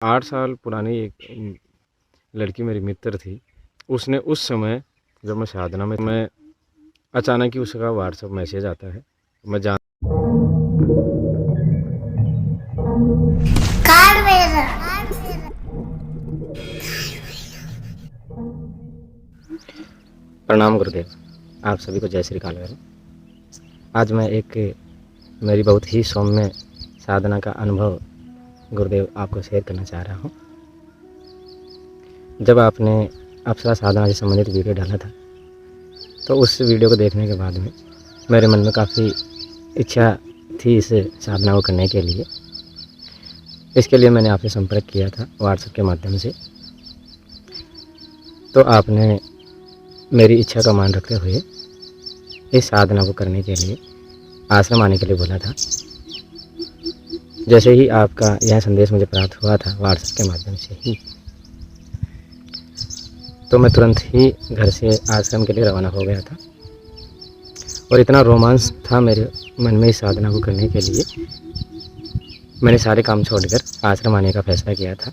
8 साल पुरानी एक लड़की मेरी मित्र थी। उसने उस समय जब मैं साधना में मैं अचानक ही उसका व्हाट्सएप मैसेज आता है। मैं जान कार्ड मेरा प्रणाम गुरुदेव। आप सभी को जय श्री कालभैरव। आज मैं एक मेरी बहुत ही सौम्य साधना का अनुभव गुरुदेव आपको शेयर करना चाह रहा हूँ। जब आपने अप्सरा साधना से संबंधित वीडियो डाला था तो उस वीडियो को देखने के बाद में मेरे मन में काफ़ी इच्छा थी इस साधना को करने के लिए। इसके लिए मैंने आपसे संपर्क किया था व्हाट्सएप के माध्यम से। तो आपने मेरी इच्छा का मान रखते हुए इस साधना को करने के लिए आश्रम आने के लिए बोला था। जैसे ही आपका यह संदेश मुझे प्राप्त हुआ था व्हाट्सएप के माध्यम से ही, तो मैं तुरंत ही घर से आश्रम के लिए रवाना हो गया था। और इतना रोमांच था मेरे मन में इस साधना को करने के लिए, मैंने सारे काम छोड़कर आश्रम आने का फैसला किया था।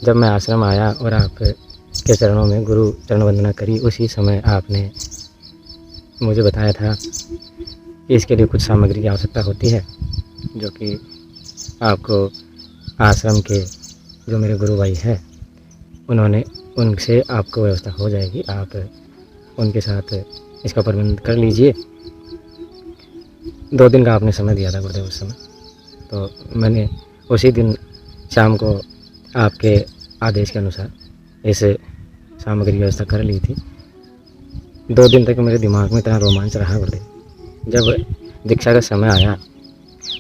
जब मैं आश्रम आया और आप के चरणों में गुरु चरण वंदना करी, उसी समय आपने मुझे बताया था कि इसके लिए कुछ सामग्री की आवश्यकता होती है, जो कि आपको आश्रम के जो मेरे गुरु भाई हैं उनसे आपको व्यवस्था हो जाएगी। आप उनके साथ इसका प्रबंध कर लीजिए। 2 दिन का आपने समय दिया था गुरुदेव उस समय। तो मैंने उसी दिन शाम को आपके आदेश के अनुसार इस सामग्री की व्यवस्था कर ली थी। 2 दिन तक मेरे दिमाग में इतना रोमांच रहा गुरुदेव। जब दीक्षा का समय आया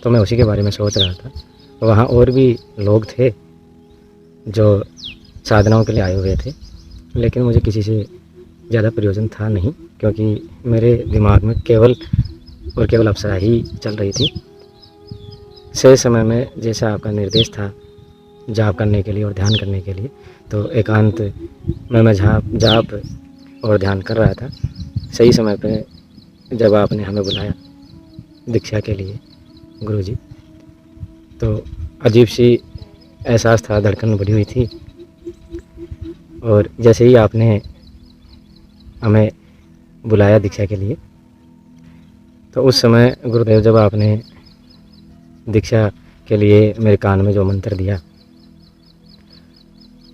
तो मैं उसी के बारे में सोच रहा था। वहाँ और भी लोग थे जो साधनाओं के लिए आए हुए थे, लेकिन मुझे किसी से ज़्यादा प्रयोजन था नहीं, क्योंकि मेरे दिमाग में केवल और केवल अप्सरा ही चल रही थी। सही समय में जैसा आपका निर्देश था जाप करने के लिए और ध्यान करने के लिए, तो एकांत में मैं जाप और ध्यान कर रहा था। सही समय पे जब आपने हमें बुलाया दीक्षा के लिए गुरुजी, तो अजीब सी एहसास था, धड़कन बढ़ी हुई थी। और जैसे ही आपने हमें बुलाया दीक्षा के लिए, तो उस समय गुरुदेव जब आपने दीक्षा के लिए मेरे कान में जो मंत्र दिया,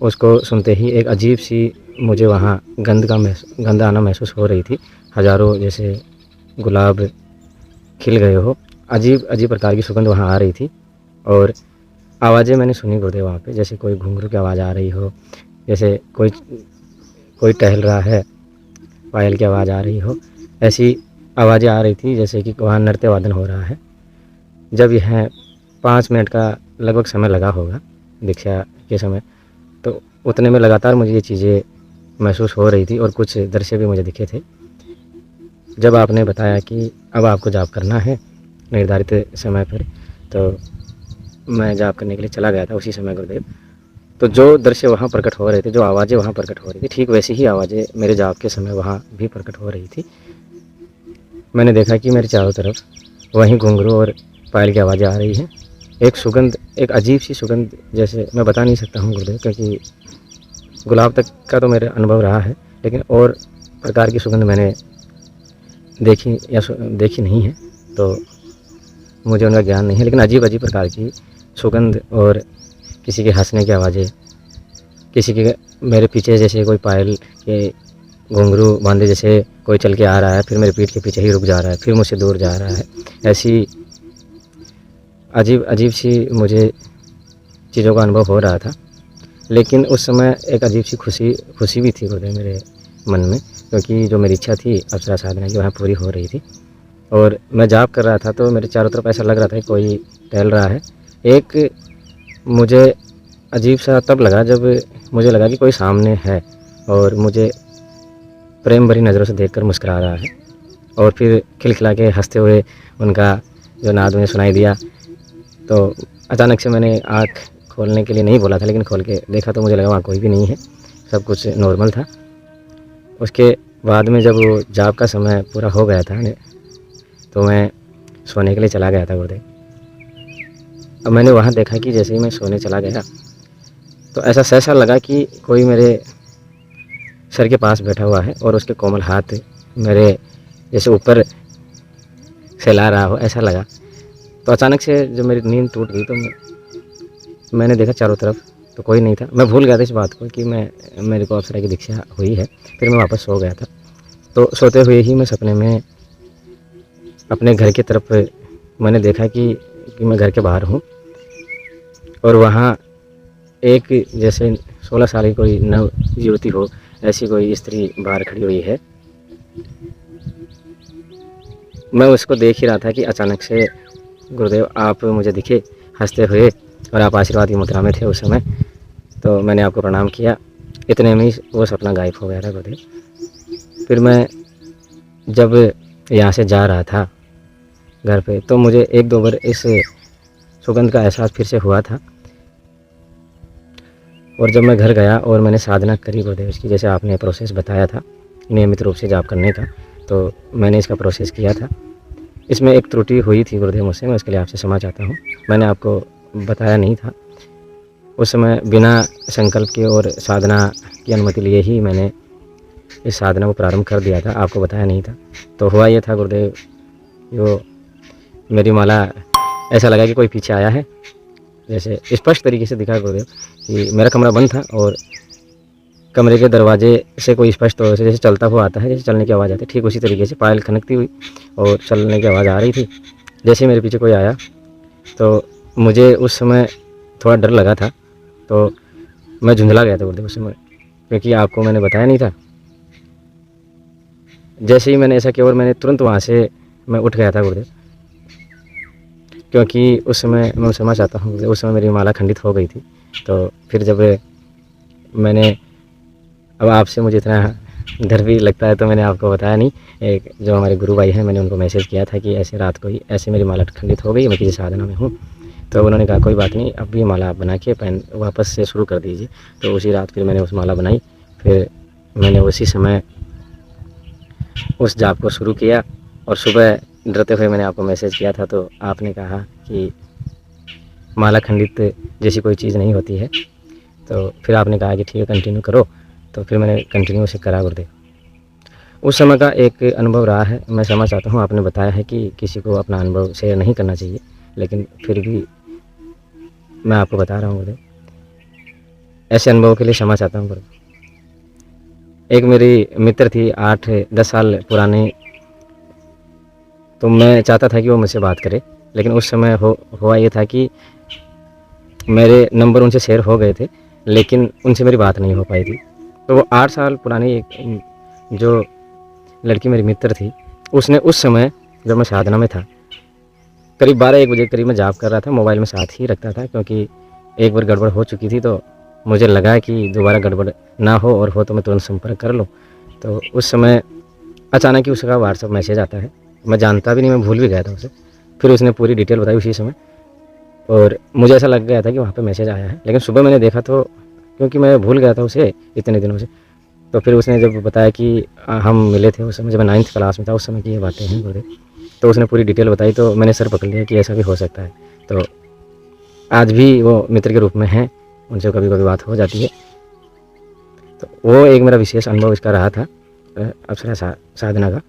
उसको सुनते ही एक अजीब सी मुझे वहाँ गंध आना महसूस हो रही थी। हज़ारों जैसे गुलाब खिल गए हो, अजीब अजीब प्रकार की सुगंध वहाँ आ रही थी। और आवाज़ें मैंने सुनी गुरुदेव वहाँ पे, जैसे कोई घुंघरू की आवाज़ आ रही हो, जैसे कोई टहल रहा है, पायल की आवाज़ आ रही हो। ऐसी आवाज़ें आ रही थी जैसे कि वहाँ नृत्य वादन हो रहा है। जब यह 5 मिनट का लगभग समय लगा होगा दीक्षा के समय, तो उतने में लगातार मुझे ये चीज़ें महसूस हो रही थी और कुछ दृश्य भी मुझे दिखे थे। जब आपने बताया कि अब आपको जाप करना है निर्धारित समय पर, तो मैं जाप करने के लिए चला गया था उसी समय गुरुदेव। तो जो दृश्य वहाँ प्रकट हो रहे थे, जो आवाज़ें वहाँ प्रकट हो रही थी, ठीक वैसी ही आवाज़ें मेरे जाप के समय वहाँ भी प्रकट हो रही थी। मैंने देखा कि मेरे चारों तरफ वहीं घुंघरू और पायल की आवाज़ें आ रही हैं। एक सुगंध, एक अजीब सी सुगंध, जैसे मैं बता नहीं सकता हूँ गुरुदेव, क्योंकि गुलाब तक का तो मेरा अनुभव रहा है, लेकिन और प्रकार की सुगंध मैंने देखी नहीं है, तो मुझे उनका ज्ञान नहीं है। लेकिन अजीब अजीब प्रकार की सुगंध और किसी के हंसने की आवाज़ें, किसी के मेरे पीछे जैसे कोई पायल के घुंघरू बांधे जैसे कोई चल के आ रहा है, फिर मेरे पीठ के पीछे ही रुक जा रहा है, फिर मुझसे दूर जा रहा है। ऐसी अजीब अजीब सी मुझे चीज़ों का अनुभव हो रहा था। लेकिन उस समय एक अजीब सी खुशी भी थी गुरुदेव मेरे मन में, क्योंकि जो मेरी इच्छा थी अप्सरा साधना की वहाँ पूरी हो रही थी। और मैं जाप कर रहा था तो मेरे चारों तरफ ऐसा लग रहा था कि कोई टहल रहा है। एक मुझे अजीब सा तब लगा जब मुझे लगा कि कोई सामने है और मुझे प्रेम भरी नज़रों से देखकर मुस्कुरा रहा है, और फिर खिलखिला के हंसते हुए उनका जो नाद मुझे सुनाई दिया। तो अचानक से मैंने आँख खोलने के लिए नहीं बोला था, लेकिन खोल के देखा तो मुझे लगा वहाँ कोई भी नहीं है, सब कुछ नॉर्मल था। उसके बाद में जब वो जाप का समय पूरा हो गया था तो मैं सोने के लिए चला गया था गुरुदेव। अब मैंने वहाँ देखा कि जैसे ही मैं सोने चला गया तो ऐसा सहसा लगा कि कोई मेरे सर के पास बैठा हुआ है और उसके कोमल हाथ मेरे जैसे ऊपर सहला रहा हो, ऐसा लगा। तो अचानक से जब मेरी नींद टूट गई तो मैंने देखा चारों तरफ, तो कोई नहीं था। मैं भूल गया था इस बात को कि मेरे को अप्सरा की दीक्षा हुई है। फिर मैं वापस सो गया था। तो सोते हुए ही मैं सपने में अपने घर की तरफ मैंने देखा कि मैं घर के बाहर हूँ और वहाँ एक जैसे 16 साल की कोई नव युवती हो, ऐसी कोई स्त्री बाहर खड़ी हुई है। मैं उसको देख ही रहा था कि अचानक से गुरुदेव आप मुझे दिखे हंसते हुए और आप आशीर्वाद की मुद्रा में थे उस समय। तो मैंने आपको प्रणाम किया। इतने में ही वो सपना गायब हो गया था गुरुदेव। फिर मैं जब यहाँ से जा रहा था घर पे तो मुझे एक दो बार इस सुगंध का एहसास फिर से हुआ था। और जब मैं घर गया और मैंने साधना करी गुरुदेव की, जैसे आपने प्रोसेस बताया था नियमित रूप से जाप करने का, तो मैंने इसका प्रोसेस किया था। इसमें एक त्रुटि हुई थी गुरुदेव मुझसे, मैं उसके लिए आपसे क्षमा चाहता हूँ। मैंने आपको बताया नहीं था उस समय, बिना संकल्प के और साधना की अनुमति लिए ही मैंने इस साधना को प्रारंभ कर दिया था, आपको बताया नहीं था। तो हुआ ये था गुरुदेव, जो मेरी माला ऐसा लगा कि कोई पीछे आया है, जैसे स्पष्ट तरीके से दिखा गुरुदेव कि मेरा कमरा बंद था और कमरे के दरवाजे से कोई स्पष्ट तौर से जैसे चलता हुआ आता है, जैसे चलने की आवाज़ आती है, ठीक उसी तरीके से पायल खनकती हुई और चलने की आवाज़ आ रही थी। जैसे मेरे पीछे कोई आया तो मुझे उस समय थोड़ा डर लगा था, तो मैं झुंझला गया था गुरुदेव उस समय, क्योंकि आपको मैंने बताया नहीं था। जैसे ही मैंने ऐसा किया और मैंने तुरंत वहाँ से मैं उठ गया था गुरुदेव, क्योंकि उस समय मैं क्षमा चाहता हूँ, उस समय मेरी माला खंडित हो गई थी। तो फिर जब मैंने, अब आपसे मुझे इतना डर भी लगता है तो मैंने आपको बताया नहीं। एक जो हमारे गुरु भाई हैं, मैंने उनको मैसेज किया था कि ऐसे रात को ही ऐसे मेरी माला खंडित हो गई, मैं किसी साधना में हूँ। तो उन्होंने कहा कोई बात नहीं, अब भी माला आप बना के पहन वापस से शुरू कर दीजिए। तो उसी रात फिर मैंने उस माला बनाई। फिर मैंने उसी समय उस जाप को शुरू किया और सुबह डरते हुए मैंने आपको मैसेज किया था, तो आपने कहा कि माला खंडित जैसी कोई चीज़ नहीं होती है। तो फिर आपने कहा कि ठीक है कंटिन्यू करो। तो फिर मैंने कंटिन्यू से करा गुरुदेव। उस समय का एक अनुभव रहा है, मैं क्षमा चाहता हूँ। आपने बताया है कि किसी को अपना अनुभव शेयर नहीं करना चाहिए, लेकिन फिर भी मैं आपको बता रहा हूँ गुरुदेव। ऐसे अनुभव के लिए क्षमा चाहता हूँ गुरुदेव। एक मेरी मित्र थी 8-10 साल पुरानी, तो मैं चाहता था कि वो मुझसे बात करे, लेकिन उस समय हुआ ये था कि मेरे नंबर उनसे शेयर हो गए थे, लेकिन उनसे मेरी बात नहीं हो पाई थी। तो वो 8 साल पुरानी एक जो लड़की मेरी मित्र थी, उसने उस समय जब मैं साधना में था, करीब 12-1 बजे करीब मैं जाप कर रहा था, मोबाइल में साथ ही रखता था, क्योंकि एक बार गड़बड़ हो चुकी थी। तो मुझे लगा कि दोबारा गड़बड़ ना हो, और हो तो मैं तुरंत संपर्क कर लूँ। तो उस समय अचानक ही उसका व्हाट्सअप मैसेज आता है, मैं जानता भी नहीं, मैं भूल भी गया था उसे। फिर उसने पूरी डिटेल बताई उसी समय, और मुझे ऐसा लग गया था कि वहाँ पे मैसेज आया है। लेकिन सुबह मैंने देखा तो, क्योंकि मैं भूल गया था उसे इतने दिनों से, तो फिर उसने जब बताया कि हम मिले थे उस समय जब मैं 9th क्लास में था, उस समय की ये बातें हैं गुरुदेव। तो उसने पूरी डिटेल बताई, तो मैंने सर पकड़ लिया कि ऐसा भी हो सकता है। तो आज भी वो मित्र के रूप में हैं, उनसे कभी कभी बात हो जाती है। तो वो एक मेरा विशेष अनुभव इसका रहा था अप्सरा साधना का।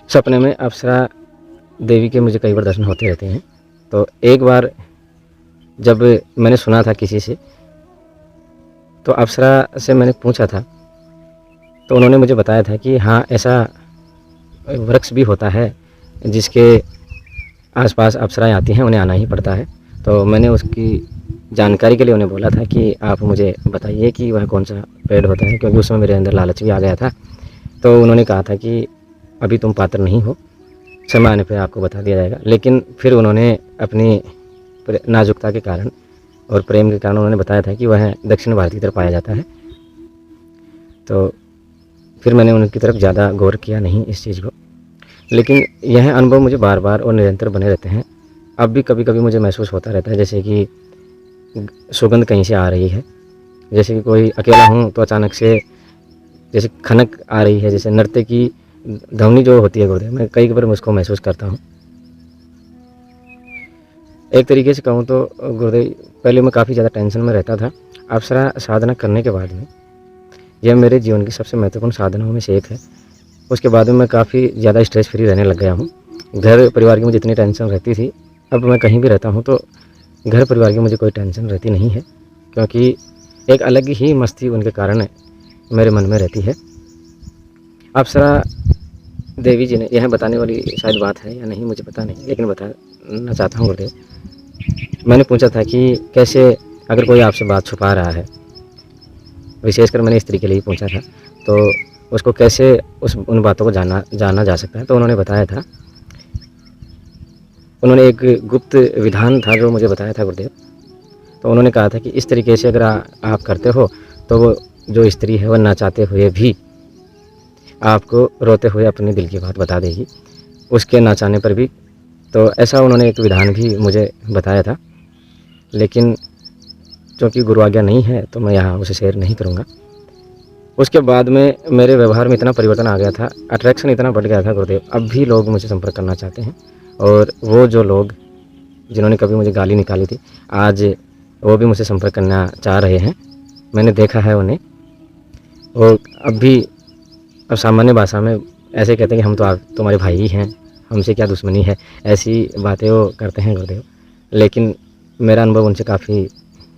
सपने में अप्सरा देवी के मुझे कई बार दर्शन होते रहते हैं। तो एक बार जब मैंने सुना था किसी से, तो अप्सरा से मैंने पूछा था, तो उन्होंने मुझे बताया था कि हाँ ऐसा वृक्ष भी होता है जिसके आसपास अप्सराएं आती हैं, उन्हें आना ही पड़ता है। तो मैंने उसकी जानकारी के लिए उन्हें बोला था कि आप मुझे बताइए कि वह कौन सा पेड़ होता है, क्योंकि उस समय मेरे अंदर लालच भी आ गया था। तो उन्होंने कहा था कि अभी तुम पात्र नहीं हो, समय आने पर आपको बता दिया जाएगा। लेकिन फिर उन्होंने अपनी नाजुकता के कारण और प्रेम के कारण उन्होंने बताया था कि वह दक्षिण भारत की तरफ पाया जाता है। तो फिर मैंने उनकी तरफ ज़्यादा गौर किया नहीं इस चीज़ को, लेकिन यह अनुभव मुझे बार बार और निरंतर बने रहते हैं। अब भी कभी कभी मुझे महसूस होता रहता है जैसे कि सुगंध कहीं से आ रही है, जैसे कि कोई अकेला हूँ तो अचानक से जैसे खनक आ रही है, जैसे नृत्य की ध्वनि जो होती है गुरुदेव, मैं कई बार मुझको महसूस करता हूँ। एक तरीके से कहूँ तो गुरुदेव, पहले मैं काफ़ी ज़्यादा टेंशन में रहता था। अप्सरा साधना करने के बाद में यह मेरे जीवन की सबसे महत्वपूर्ण साधनाओं में से एक है। उसके बाद में मैं काफ़ी ज़्यादा स्ट्रेस फ्री रहने लग गया हूँ। घर परिवार की मुझे इतनी टेंशन रहती थी, अब मैं कहीं भी रहता हूँ तो घर परिवार की मुझे कोई टेंशन रहती नहीं है, क्योंकि एक अलग ही मस्ती उनके कारण मेरे मन में रहती है। अप्सरा देवी जी ने, यह बताने वाली शायद बात है या नहीं मुझे पता नहीं, लेकिन बताना चाहता हूँ गुरुदेव। मैंने पूछा था कि कैसे अगर कोई आपसे बात छुपा रहा है, विशेषकर मैंने स्त्री के लिए पूछा था, तो उसको कैसे उन बातों को जाना जा सकता है। तो उन्होंने बताया था, उन्होंने एक गुप्त विधान था जो मुझे बताया था गुरुदेव। तो उन्होंने कहा था कि इस तरीके से अगर आप करते हो तो वो जो स्त्री है वह ना चाहते हुए भी आपको रोते हुए अपने दिल की बात बता देगी, उसके ना चाहने पर भी। तो ऐसा उन्होंने एक विधान भी मुझे बताया था, लेकिन क्योंकि गुरु आज्ञा नहीं है तो मैं यहाँ उसे शेयर नहीं करूँगा। उसके बाद में मेरे व्यवहार में इतना परिवर्तन आ गया था, अट्रैक्शन इतना बढ़ गया था गुरुदेव, अब भी लोग मुझे संपर्क करना चाहते हैं। और वो जो लोग जिन्होंने कभी मुझे गाली निकाली थी, आज वो भी मुझसे संपर्क करना चाह रहे हैं। मैंने देखा है उन्हें, वो अब भी अब सामान्य भाषा में ऐसे कहते हैं कि हम तो आप तुम्हारे भाई ही हैं, हमसे क्या दुश्मनी है, ऐसी बातें वो करते हैं गुरुदेव। लेकिन मेरा अनुभव उनसे काफ़ी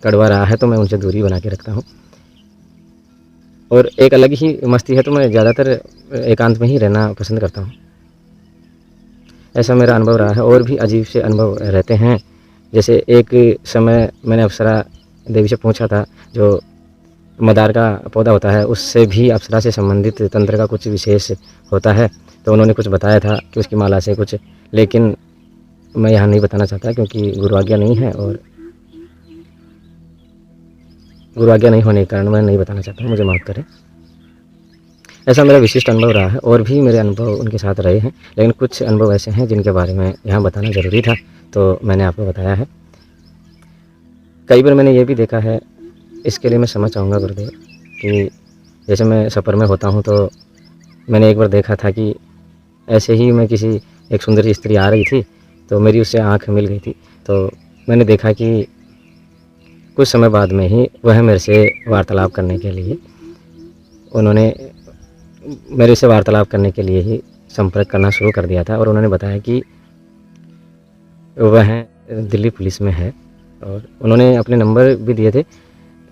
कड़वा रहा है, तो मैं उनसे दूरी बना के रखता हूँ। और एक अलग ही मस्ती है, तो मैं ज़्यादातर एकांत में ही रहना पसंद करता हूँ। ऐसा मेरा अनुभव रहा है। और भी अजीब से अनुभव रहते हैं। जैसे एक समय मैंने अप्सरा देवी से पूछा था, जो मदार का पौधा होता है उससे भी अप्सरा से संबंधित तंत्र का कुछ विशेष होता है। तो उन्होंने कुछ बताया था कि उसकी माला से कुछ, लेकिन मैं यहाँ नहीं बताना चाहता क्योंकि गुरु आज्ञा नहीं है, और गुरु आज्ञा नहीं होने के कारण मैं नहीं बताना चाहता हूँ, मुझे माफ़ करें। ऐसा मेरा विशिष्ट अनुभव रहा है। और भी मेरे अनुभव उनके साथ रहे हैं, लेकिन कुछ अनुभव ऐसे हैं जिनके बारे में यहाँ बताना ज़रूरी था, तो मैंने आपको बताया है। कई बार मैंने ये भी देखा है, इसके लिए मैं क्षमा चाहूँगा गुरुदेव, कि जैसे मैं सफ़र में होता हूँ तो मैंने एक बार देखा था कि ऐसे ही मैं किसी एक सुंदर सी स्त्री आ रही थी, तो मेरी उससे आँख मिल गई थी। तो मैंने देखा कि कुछ समय बाद में ही वह मेरे से वार्तालाप करने के लिए ही संपर्क करना शुरू कर दिया था। और उन्होंने बताया कि वह दिल्ली पुलिस में है, और उन्होंने अपने नंबर भी दिए थे,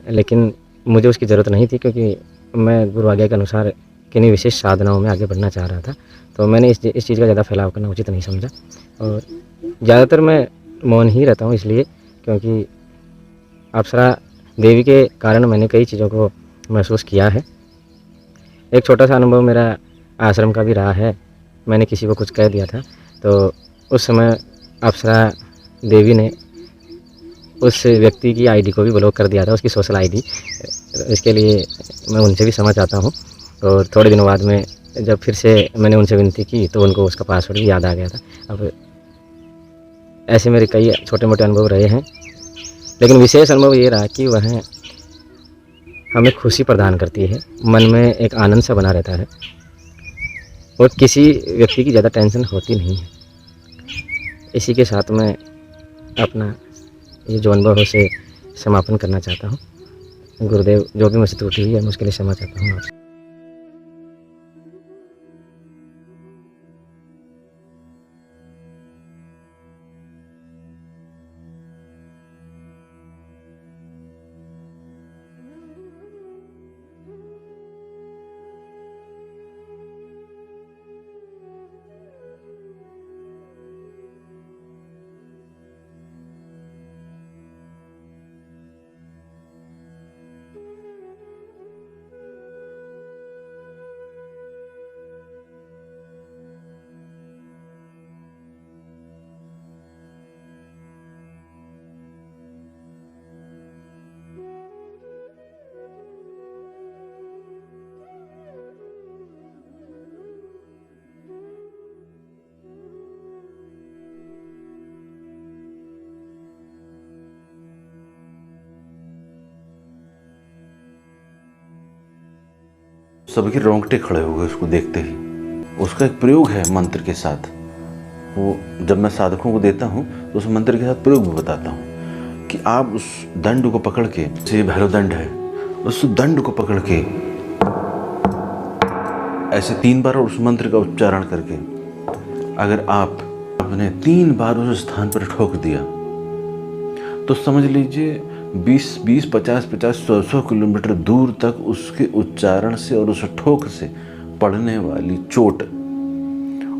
लेकिन मुझे उसकी ज़रूरत नहीं थी क्योंकि मैं गुरु आज्ञा के अनुसार किन्हीं विशेष साधनाओं में आगे बढ़ना चाह रहा था। तो मैंने इस चीज़ का ज़्यादा फैलाव करना उचित नहीं समझा, और ज़्यादातर मैं मौन ही रहता हूँ, इसलिए क्योंकि अप्सरा देवी के कारण मैंने कई चीज़ों को महसूस किया है। एक छोटा सा अनुभव मेरा आश्रम का भी रहा है। मैंने किसी को कुछ कह दिया था, तो उस समय अप्सरा देवी ने उस व्यक्ति की आईडी को भी ब्लॉक कर दिया था, उसकी सोशल आईडी। इसके लिए मैं उनसे भी क्षमा चाहता हूँ। और थोड़े दिनों बाद में जब फिर से मैंने उनसे विनती की तो उनको उसका पासवर्ड भी याद आ गया था। अब ऐसे मेरे कई छोटे मोटे अनुभव रहे हैं, लेकिन विशेष अनुभव ये रहा कि वह हमें खुशी प्रदान करती है, मन में एक आनंद सा बना रहता है, और किसी व्यक्ति की ज़्यादा टेंशन होती नहीं है। इसी के साथ मैं अपना ये जो अनुभव है उसे समापन करना चाहता हूँ। गुरुदेव, जो भी मुझसे त्रुटि हुई है मैं उसके लिए क्षमा चाहता हूँ आपसे। सबके रोंगटे खड़े हो गए उसको देखते ही। उसका एक प्रयोग है मंत्र के साथ, वो जब मैं साधकों को देता हूँ तो उस मंत्र के साथ प्रयोग भी बताता हूँ कि आप उस दंड को पकड़ के, जैसे भैरव दंड है, उस दंड को पकड़ के ऐसे 3 बार उस मंत्र का उच्चारण करके अगर आपने 3 बार उस स्थान पर ठोक दिया तो समझ लीजिए 20, 50, 100 किलोमीटर दूर तक उसके उच्चारण से और उस ठोक से पड़ने वाली चोट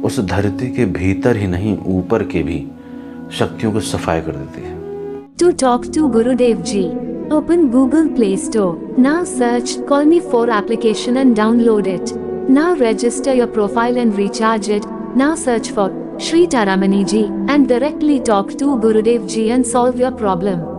उस धरती के भीतर ही नहीं, ऊपर के भी शक्तियों को सफाई कर देती है। To talk to Gurudev Ji, open Google Play Store. Now search Call Me for application and download it. Now register your profile and recharge it. Now search for Shri Taramani Ji and directly talk to Gurudev Ji and solve your problem.